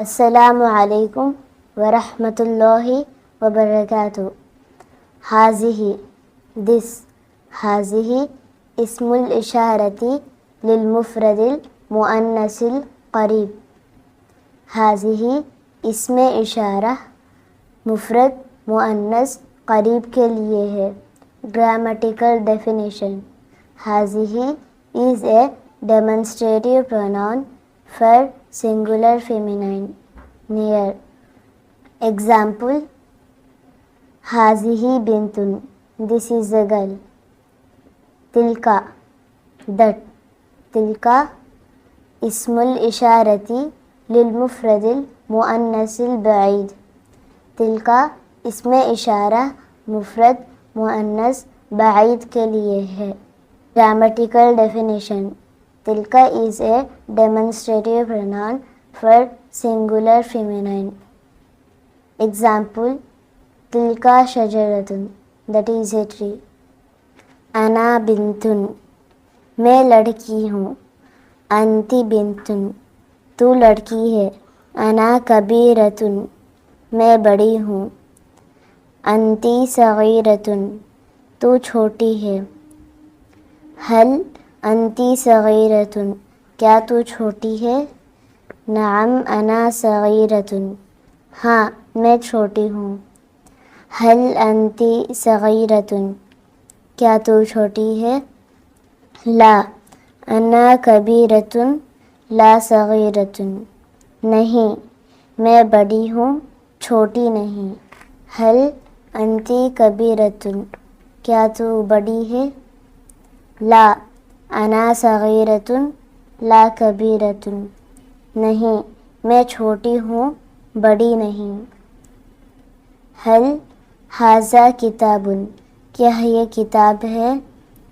السلام علیکم ورحمۃ اللہ وبرکاتہ. حاضہ دس. حاضہ اسم الاشارتی للمفرد المؤنث القریب. حاضہ اسم اشارہ مفرد مؤنث قریب کے لیے ہے. Grammatical definition. حاضہ is a demonstrative pronoun for singular feminine. Near. Example: Hazihi bintun. This is a girl. Tilka. That. Tilka ismul isharati lilmufradil muannasil ba'id. Tilka اسم اشارہ مفرد مؤنث بعید کے لیے ہے. Grammatical definition. Tilka is a demonstrative pronoun for singular feminine. Example: Tilka shajaratun. That is a tree. Ana bintun. میں لڑکی ہوں. Anti bintun. تو لڑکی ہے. Ana kabiratun. میں بڑی ہوں. Anti صغیرتن. تو چھوٹی ہے. حل انتی صغیرتن. کیا تو چھوٹی ہے؟ نعم انا صغیرتن. ہاں میں چھوٹی ہوں. حل انتی صغیرتن. کیا تو چھوٹی ہے؟ لا انا کبیرتن لا صغیرتن. نہیں میں بڑی ہوں چھوٹی نہیں. حل انتی کبیرتن. کیا تو بڑی ہے؟ لا انا صغیرتن لا کبیرتن. نہیں میں چھوٹی ہوں بڑی نہیں. حل ھذا کتاب. کیا یہ کتاب ہے؟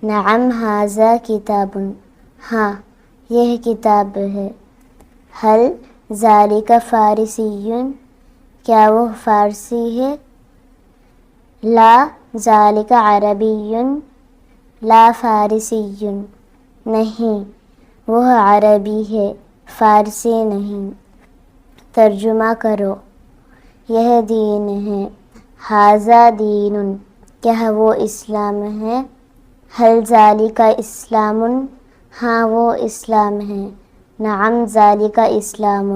نعم ھذا کتاب. ہاں یہ کتاب ہے. حل ذالک فارسی. کیا وہ فارسی ہے؟ لا ذالک عربی لا فارسی. نہیں وہ عربی ہے فارسی نہیں. ترجمہ کرو. یہ دین ہے. ھذا دین. کیا وہ اسلام ہے؟ حل ذالک اسلام. ہاں وہ اسلام ہے. نعم ذالک اسلام.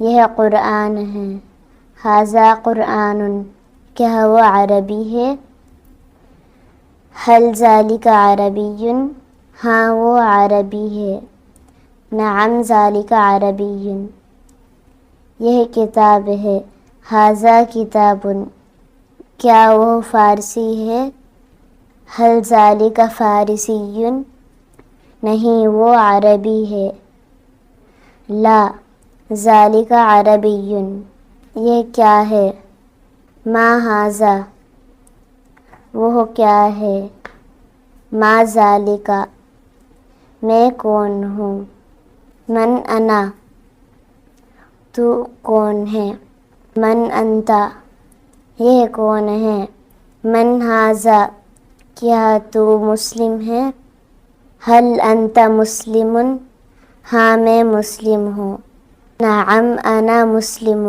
یہ قرآن ہے. ھذا قرآن. کیا وہ عربی ہے؟ حل ذالک عربی. ہاں وہ عربی ہے. نعم ذالک عربی. یہ کتاب ہے. ھذا کتاب. کیا وہ فارسی ہے؟ حل ذالک فارسی. نہیں وہ عربی ہے. لا ذالک عربی. یہ کیا ہے؟ ما ھذا. وہ کیا ہے؟ ما ذالک. میں کون ہوں؟ من انا. تو کون ہے؟ من انت. یہ کون ہے؟ من ھذا. کیا تو مسلم ہے؟ حل انت مسلم. ہاں میں مسلم ہوں. نعم انا مسلم.